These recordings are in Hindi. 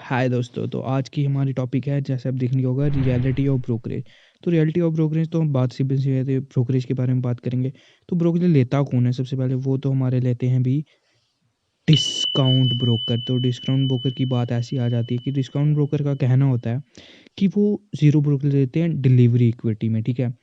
हाय दोस्तों, तो आज की हमारी टॉपिक है, जैसे आप देखने को होगा, रियलिटी ऑफ ब्रोकरेज। तो रियलिटी ऑफ ब्रोकरेज तो हम बात सिंपल सी है, ब्रोकरेज के बारे में बात करेंगे। तो ब्रोकरेज लेता कौन है? सबसे पहले वो तो हमारे लेते हैं भी डिस्काउंट ब्रोकर। तो डिस्काउंट ब्रोकर की बात ऐसी आ जाती है कि डिस्काउंट ब्रोकर का कहना होता है कि वो ज़ीरो ब्रोकर लेते हैं डिलीवरी इक्विटी में, ठीक है।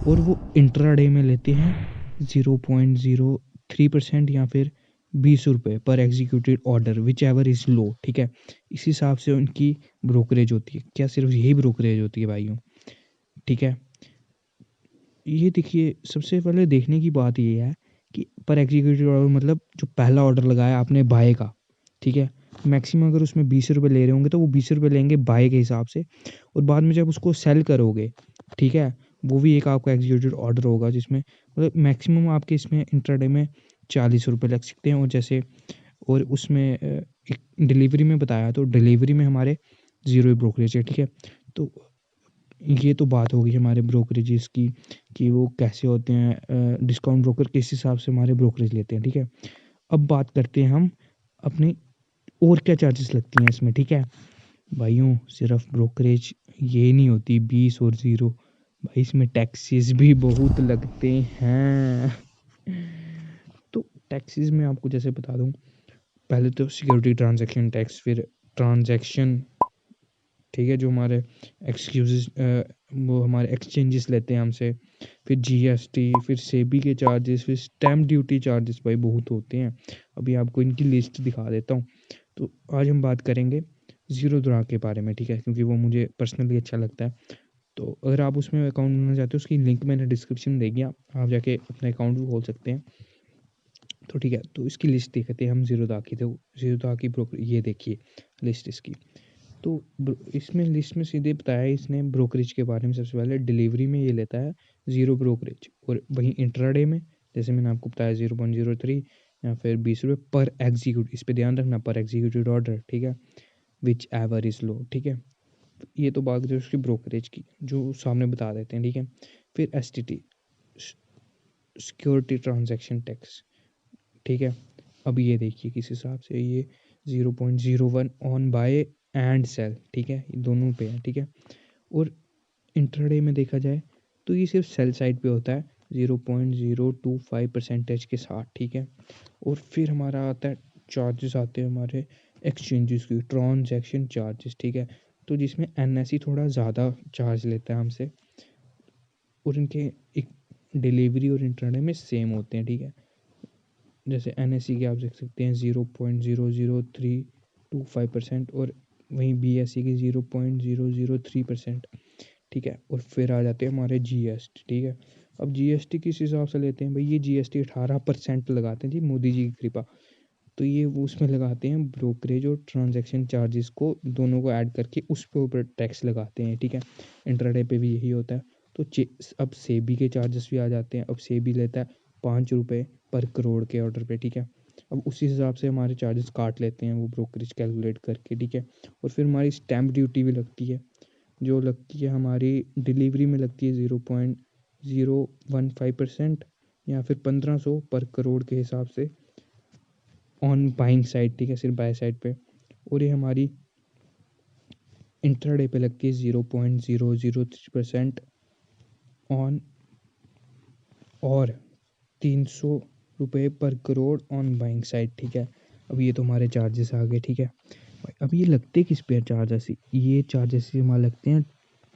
और वो इंट्राडे में लेते हैं 0.03% या फिर 20 रुपये पर executed order, which ever is low, ठीक है। इस हिसाब से उनकी ब्रोकरेज होती है। क्या सिर्फ यही ब्रोकरेज होती है भाइयों? ठीक है। ये देखिए, सबसे पहले देखने की बात ये है कि पर एग्जीक्यूटेड ऑर्डर मतलब जो पहला ऑर्डर लगाया आपने बाय का, ठीक है। मैक्सिमम अगर उसमें 20 रुपये ले रहे होंगे तो वो 20 रुपये लेंगे बाय के हिसाब से। और बाद में जब उसको सेल करोगे, ठीक है, वो भी एक आपका एग्जीक्यूटेड ऑर्डर होगा जिसमें मतलब मैक्सिमम आपके इसमें इंट्राडे में 40 रुपये लग सकते हैं। और जैसे और उसमें एक डिलीवरी में बताया, तो डिलीवरी में हमारे ज़ीरो ब्रोकरेज है, ठीक है। तो ये तो बात होगी हमारे ब्रोकरेजेस की कि वो कैसे होते हैं, डिस्काउंट ब्रोकर किस हिसाब से हमारे ब्रोकरेज लेते हैं, ठीक है। अब बात करते हैं हम अपने और क्या चार्जेस लगती हैं इसमें, ठीक है। भाइयों, सिर्फ ब्रोकरेज ये नहीं होती 20 और ज़ीरो, भाई इसमें टैक्सेस भी बहुत लगते हैं। तो टैक्सेस में आपको जैसे बता दूं, पहले तो सिक्योरिटी ट्रांजैक्शन टैक्स, फिर ट्रांजैक्शन, ठीक है, जो हमारे एक्सक्यूजेस वो हमारे एक्सचेंजेस लेते हैं हमसे, फिर जीएसटी, फिर सेबी के चार्जेस, फिर स्टैम्प ड्यूटी चार्जेस, भाई बहुत होते हैं। अभी आपको इनकी लिस्ट दिखा देता हूँ। तो आज हम बात करेंगे ज़ीरो ड्रा के बारे में, ठीक है, क्योंकि वो मुझे पर्सनली अच्छा लगता है। तो अगर आप उसमें अकाउंट बनाना चाहते हो, उसकी लिंक मैंने डिस्क्रिप्शन में दे दिया, आप जाके अपना अकाउंट भी खोल सकते हैं। तो ठीक है, तो इसकी लिस्ट देखते हैं हम ज़ीरो दा की। तो ज़ीरो दा की ब्रोकर, ये देखिए लिस्ट इसकी। तो इसमें लिस्ट में सीधे बताया है इसने ब्रोकरेज के बारे में। सबसे पहले डिलीवरी में ये लेता है ज़ीरो ब्रोकरेज, और वहीं इंट्राडे में जैसे मैंने आपको बताया 0.03 या फिर 20 रुपये पर एग्जीक्यूट, इस पर ध्यान रखना, पर एग्जीक्यूटेड ऑर्डर, ठीक है, विच एवर इज़ लो, ठीक है। ये तो बात करें उसकी ब्रोकरेज की, जो सामने बता देते हैं, ठीक है। फिर STT, सिक्योरिटी ट्रांजैक्शन टैक्स, ठीक है। अब ये देखिए किस हिसाब से ये 0.01 ऑन बाय एंड सेल, ठीक है, ये दोनों पे है, ठीक है। और इंट्राडे में देखा जाए तो ये सिर्फ सेल साइड पे होता है 0.025% के साथ, ठीक है। और फिर हमारा आता है चार्जेस, आते हैं हमारे एक्सचेंजेस की, ट्रांजैक्शन चार्जेस, ठीक है। तो जिसमें NSE थोड़ा ज़्यादा चार्ज लेता है हमसे, और इनके एक डिलीवरी और इंट्राडे में सेम होते हैं, ठीक है। जैसे NSE के आप देख सकते हैं 0.00325%, और वहीं BSE की 0.003%, ठीक है। और फिर आ जाते हैं हमारे GST, ठीक है। अब GST किस हिसाब से लेते हैं भाई? ये GST 18% लगाते हैं जी, मोदी जी की कृपा। तो ये वो उसमें लगाते हैं ब्रोकरेज और ट्रांजैक्शन चार्जेस को, दोनों को ऐड करके उस पे ऊपर टैक्स लगाते हैं, ठीक है। इंट्राडे पे भी यही होता है। तो अब सेबी के चार्जेस भी आ जाते हैं। अब सेबी लेता है 5 रुपये पर करोड़ के ऑर्डर पे, ठीक है। अब उसी हिसाब से हमारे चार्जेस काट लेते हैं वो ब्रोकरेज कैलकुलेट करके, ठीक है। और फिर हमारी स्टैम्प ड्यूटी भी लगती है, जो लगती है हमारी डिलीवरी में लगती है 0.015% या फिर 1500 पर करोड़ के हिसाब से ऑन बाइंग साइड, ठीक है, सिर्फ बाय साइड पे। और ये हमारी इंट्राडे पे लगती है 0.003% ऑन, और 300 रुपये पर करोड़ ऑन बाइंग साइड, ठीक है। अब ये तो हमारे चार्जेस आ गए, ठीक है। अब ये लगते किस पे चार्जेस? ये चार्जेस हमारे लगते हैं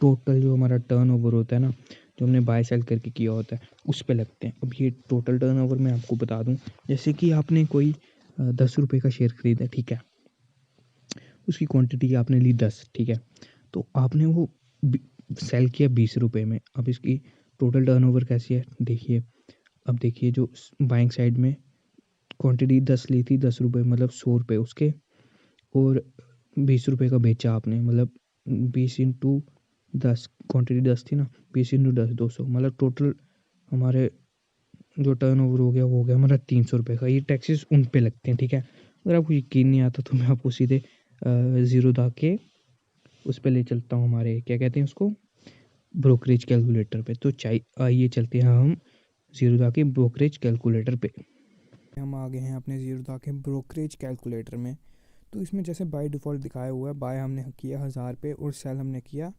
टोटल जो हमारा टर्नओवर होता है ना, जो हमने बाय सेल करके किया होता है, उस पे लगते हैं। अब ये टोटल टर्नओवर मैं आपको बता दूं, जैसे कि आपने कोई 10 रुपये का शेयर खरीदा, ठीक है, उसकी क्वांटिटी आपने ली 10, ठीक है। तो आपने वो सेल किया 20 रुपये में। अब इसकी टोटल टर्नओवर कैसी है देखिए। अब देखिए, जो बाइंग साइड में क्वांटिटी 10 ली थी, 10 रुपये मतलब 100 रुपये उसके, और 20 रुपये का बेचा आपने, मतलब 20 × 10, क्वांटिटी 10 थी ना, 20 × 10 200, मतलब टोटल हमारे जो टर्नओवर हो गया वो हो गया हमारा 300 रुपये का। ये टैक्सेस उन पे लगते हैं, ठीक है। अगर आपको यकीन नहीं आता तो मैं आपको सीधे ज़ीरो दा के उस पर ले चलता हूँ, हमारे क्या कहते हैं उसको, ब्रोकरेज कैलकुलेटर पे। तो आइए चलते हैं हम ज़ीरो दा के ब्रोकरेज कैलकुलेटर पे। हम आ गए हैं अपने ज़ीरो दा के ब्रोकरेज कैलकुलेटर में। तो इसमें जैसे बाय डिफ़ॉल्ट दिखाया हुआ है, बाय हमने किया 1000 पे और सेल हमने किया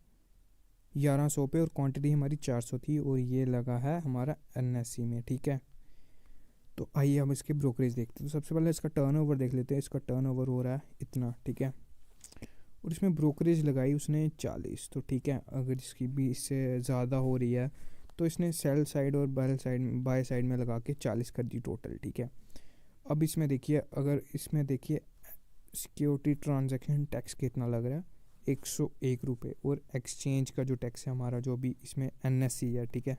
1100 पे और क्वांटिटी हमारी 400 थी और ये लगा है हमारा NSE में, ठीक है। तो आइए हम इसकी ब्रोकरेज देखते हैं। तो सबसे पहले इसका टर्नओवर देख लेते हैं। इसका टर्नओवर हो रहा है इतना, ठीक है, और इसमें ब्रोकरेज लगाई उसने 40। तो ठीक है, अगर इसकी भी इससे ज़्यादा हो रही है तो इसने सेल साइड और बाय साइड में लगा के 40 कर दी टोटल, ठीक है। अब इसमें देखिए, अगर इसमें देखिए सिक्योरिटी ट्रांजैक्शन टैक्स कितना लग रहा है, 101 रुपये, और एक्सचेंज का जो टैक्स है हमारा, जो भी इसमें NSE है, ठीक है,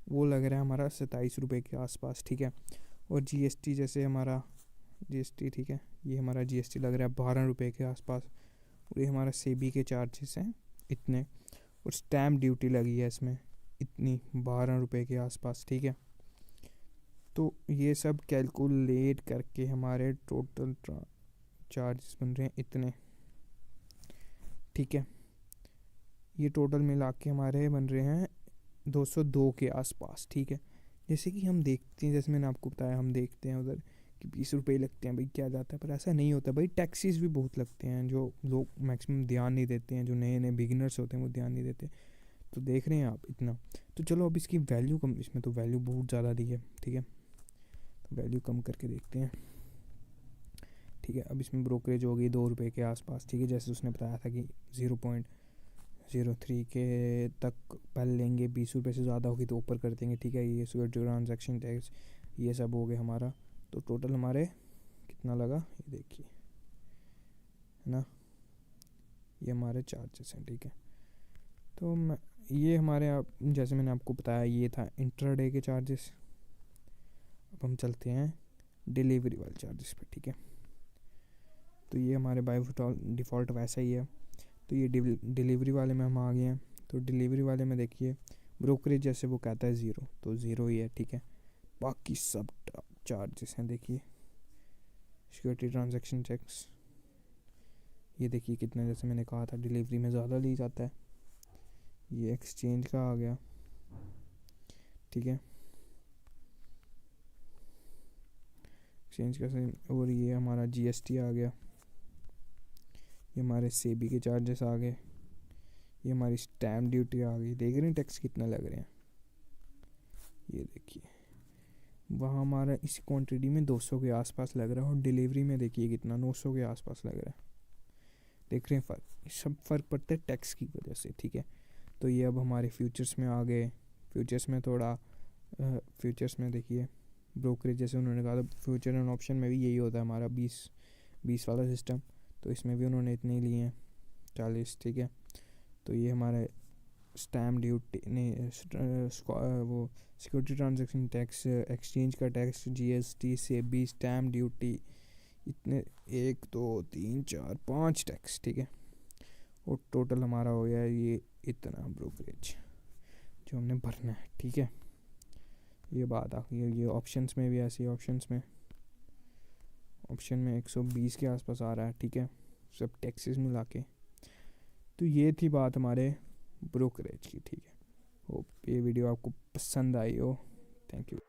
वो लग रहा है हमारा 27 रुपये के आसपास, ठीक है। और GST जैसे हमारा GST, ठीक है, ये हमारा GST लग रहा है 12 रुपये के आसपास, और ये हमारा सेबी के चार्जेस हैं इतने, और स्टैम्प ड्यूटी लगी है इसमें इतनी 12 रुपये के आसपास, ठीक है। तो ये सब कैलकुलेट करके हमारे टोटल चार्जेस बन रहे हैं इतने, ठीक है। ये टोटल मिला के हमारे बन रहे हैं 202 के आसपास, ठीक है। जैसे कि हम देखते हैं, जैसे मैंने आपको बताया, हम देखते हैं उधर कि 20 रुपये लगते हैं भाई, क्या जाता है, पर ऐसा नहीं होता भाई। टैक्सेस भी बहुत लगते हैं जो लोग मैक्सिमम ध्यान नहीं देते हैं, जो नए नए बिगिनर्स होते हैं वो ध्यान नहीं देते। तो देख रहे हैं आप इतना। तो चलो अब इसकी वैल्यू कम, इसमें तो वैल्यू बहुत ज़्यादा दी है, ठीक है, तो वैल्यू कम करके देखते हैं, ठीक है। अब इसमें ब्रोकरेज होगी 2 रुपये के आसपास, ठीक है, जैसे उसने बताया था कि 0.03 के तक पहले लेंगे, 20 रुपये से ज़्यादा होगी तो ऊपर कर देंगे, ठीक है। ये सिक्योरिटी ट्रांजैक्शन टैक्स ये सब हो गए हमारा। तो टोटल हमारे कितना लगा ये देखिए, है ना, ये हमारे चार्जेस हैं, ठीक है। तो ये हमारे आप जैसे मैंने आपको बताया ये था इंट्राडे के चार्जेस। अब हम चलते हैं डिलीवरी वाले चार्जेस पे, ठीक है। तो ये हमारे बाय डिफ़ॉल्ट वैसा ही है। तो ये डिलीवरी वाले में हम आ गए हैं। तो डिलीवरी वाले में देखिए ब्रोकरेज जैसे वो कहता है 0, तो 0 ही है, ठीक है। बाकी सब चार्जेस हैं, देखिए सिक्योरिटी ट्रांजैक्शन टैक्स, ये देखिए कितना, जैसे मैंने कहा था डिलीवरी में ज़्यादा ली जाता है। ये एक्सचेंज का आ गया, ठीक है, एक्सचेंज का सही। और ये हमारा GST आ गया, ये हमारे सेबी के चार्जेस आ गए, ये हमारी स्टैम्प ड्यूटी आ गई। देख रहे हैं टैक्स कितना लग रहे हैं, ये देखिए वहाँ हमारा इस क्वांटिटी में 200 के आसपास लग रहा है, और डिलीवरी में देखिए कितना 900 के आसपास लग रहा है। देख रहे हैं फ़र्क, सब फ़र्क पड़ता है टैक्स की वजह से, ठीक है। तो ये अब हमारे फ्यूचर्स में आ गए। फ्यूचर्स में थोड़ा फ्यूचर्स में देखिए ब्रोकरेज जैसे उन्होंने कहा था, फ्यूचर एंड ऑप्शन में भी यही होता है हमारा 20 वाला सिस्टम। तो इसमें भी उन्होंने इतने ही लिए हैं 40, ठीक है। तो ये हमारा स्टैम्प ड्यूटी नहीं वो सिक्योरिटी ट्रांजैक्शन टैक्स, एक्सचेंज का tax, GST, SEBI, stamp duty, इतने 1 2 3 4 5 टैक्स, ठीक है। और टोटल हमारा हो गया ये इतना ब्रोकरेज जो हमने भरना है, ठीक है। ये बात आ गई। ये ऑप्शंस में भी ऐसे, ऑप्शन में 120 के आसपास आ रहा है, ठीक है, सब टैक्सेस मिला के। तो ये थी बात हमारे ब्रोकरेज की, ठीक है। होप ये वीडियो आपको पसंद आई हो। Thank you.